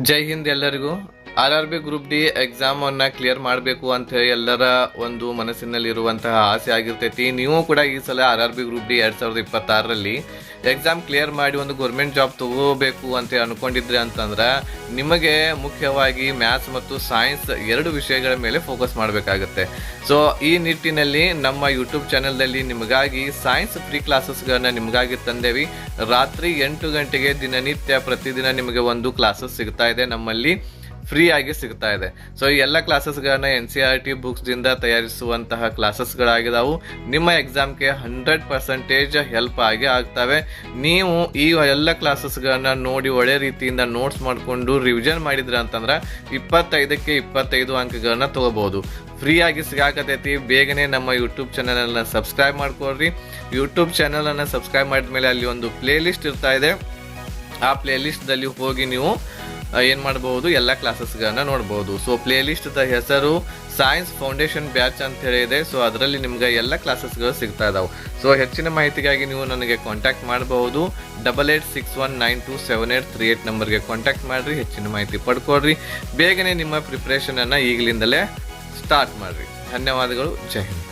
ಜೈ ಹಿಂದ್ ಎಲ್ಲರಿಗೂ. RRB group D exam ಅನ್ನ clear ಮಾಡಬೇಕು ಅಂತ ಹೇಳಿ ಎಲ್ಲರ ಒಂದು ಮನಸ್ಸಿನಲ್ಲಿ ಇರುವಂತಹ ಆಸೆ ಆಗಿರ್ತೈತಿ. ನೀವು ಕೂಡ ಈ ಸಲ RRB ಗ್ರೂಪ್ ಡಿ 2026ರಲ್ಲಿ ಎಕ್ಸಾಮ್ ಕ್ಲಿಯರ್ ಮಾಡಿ ಒಂದು ಗೌರ್ಮೆಂಟ್ ಜಾಬ್ ತಗೋಬೇಕು ಅಂತ ಅನ್ಕೊಂಡಿದ್ರಿ ಅಂತಂದ್ರೆ ನಿಮಗೆ ಮುಖ್ಯವಾಗಿ ಮ್ಯಾಥ್ಸ್ ಮತ್ತು ಸೈನ್ಸ್ ಎರಡು ವಿಷಯಗಳ ಮೇಲೆ ಫೋಕಸ್ ಮಾಡಬೇಕಾಗುತ್ತೆ. ಸೊ ಈ ನಿಟ್ಟಿನಲ್ಲಿ ನಮ್ಮ ಯೂಟ್ಯೂಬ್ ಚಾನೆಲ್ದಲ್ಲಿ ನಿಮಗಾಗಿ ಸೈನ್ಸ್ ಫ್ರೀ ಕ್ಲಾಸಸ್ಗಳನ್ನ ನಿಮಗಾಗಿ ತಂದೇವಿ. ರಾತ್ರಿ 8 ಗಂಟೆಗೆ ದಿನನಿತ್ಯ ಪ್ರತಿದಿನ ನಿಮಗೆ ಒಂದು ಕ್ಲಾಸಸ್ ಸಿಗ್ತಾ ಇದೆ, ನಮ್ಮಲ್ಲಿ ಫ್ರೀ ಆಗಿ ಸಿಗ್ತಾ ಇದೆ. ಸೊ ಈ ಎಲ್ಲ ಕ್ಲಾಸಸ್ಗಳನ್ನ NCERT ಬುಕ್ಸ್ ದಿಂದ ತಯಾರಿಸುವಂತಹ ಕ್ಲಾಸಸ್ಗಳಾಗಿದ್ದಾವು. ನಿಮ್ಮ ಎಕ್ಸಾಮ್ಗೆ 100% ಹೆಲ್ಪ್ ಆಗಿ ಆಗ್ತವೆ. ನೀವು ಈ ಎಲ್ಲ ಕ್ಲಾಸಸ್ಗಳನ್ನ ನೋಡಿ ಒಳ್ಳೆ ರೀತಿಯಿಂದ ನೋಟ್ಸ್ ಮಾಡಿಕೊಂಡು ರಿವಿಷನ್ ಮಾಡಿದ್ರ ಅಂತಂದ್ರೆ 25ಕ್ಕೆ 25 ಅಂಕಗಳನ್ನ ತಗೋಬಹುದು. ಫ್ರೀ ಆಗಿ ಸಿಗಾಕತೈತಿ. ಬೇಗನೆ ನಮ್ಮ ಯೂಟ್ಯೂಬ್ ಚಾನಲ್ ಅನ್ನ ಸಬ್ಸ್ಕ್ರೈಬ್ ಮಾಡ್ಕೊಳ್ರಿ. ಯೂಟ್ಯೂಬ್ ಚಾನಲ್ ಅನ್ನ ಸಬ್ಸ್ಕ್ರೈಬ್ ಮಾಡಿದ್ಮೇಲೆ ಅಲ್ಲಿ ಒಂದು ಪ್ಲೇ ಲಿಸ್ಟ್ ಇರ್ತಾ ಇದೆ. ಆ ಪ್ಲೇ ಲಿಸ್ಟ್ದಲ್ಲಿ ಹೋಗಿ ನೀವು ಏನು ಮಾಡಬಹುದು, ಎಲ್ಲ ಕ್ಲಾಸಸ್ಗಳನ್ನ ನೋಡ್ಬೋದು. ಸೊ ಪ್ಲೇ ಲಿಸ್ಟ್ ಹೆಸರು ಸೈನ್ಸ್ ಫೌಂಡೇಶನ್ ಬ್ಯಾಚ್ ಅಂತ ಹೇಳಿದೆ. ಸೊ ಅದರಲ್ಲಿ ನಿಮ್ಗೆ ಎಲ್ಲ ಕ್ಲಾಸಸ್ಗಳು ಸಿಗ್ತಾ ಇದಾವೆ. ಸೊ ಹೆಚ್ಚಿನ ಮಾಹಿತಿಗಾಗಿ ನೀವು ನನಗೆ ಕಾಂಟ್ಯಾಕ್ಟ್ ಮಾಡಬಹುದು. 8861927838 ನಂಬರ್ಗೆ ಕಾಂಟ್ಯಾಕ್ಟ್ ಮಾಡಿರಿ, ಹೆಚ್ಚಿನ ಮಾಹಿತಿ ಪಡ್ಕೊಳ್ರಿ. ಬೇಗನೆ ನಿಮ್ಮ ಪ್ರಿಪ್ರೇಷನ್ ಅನ್ನ ಈಗಲಿಂದಲೇ ಸ್ಟಾರ್ಟ್ ಮಾಡ್ರಿ. ಧನ್ಯವಾದಗಳು. ಜೈ ಹಿಂದ್.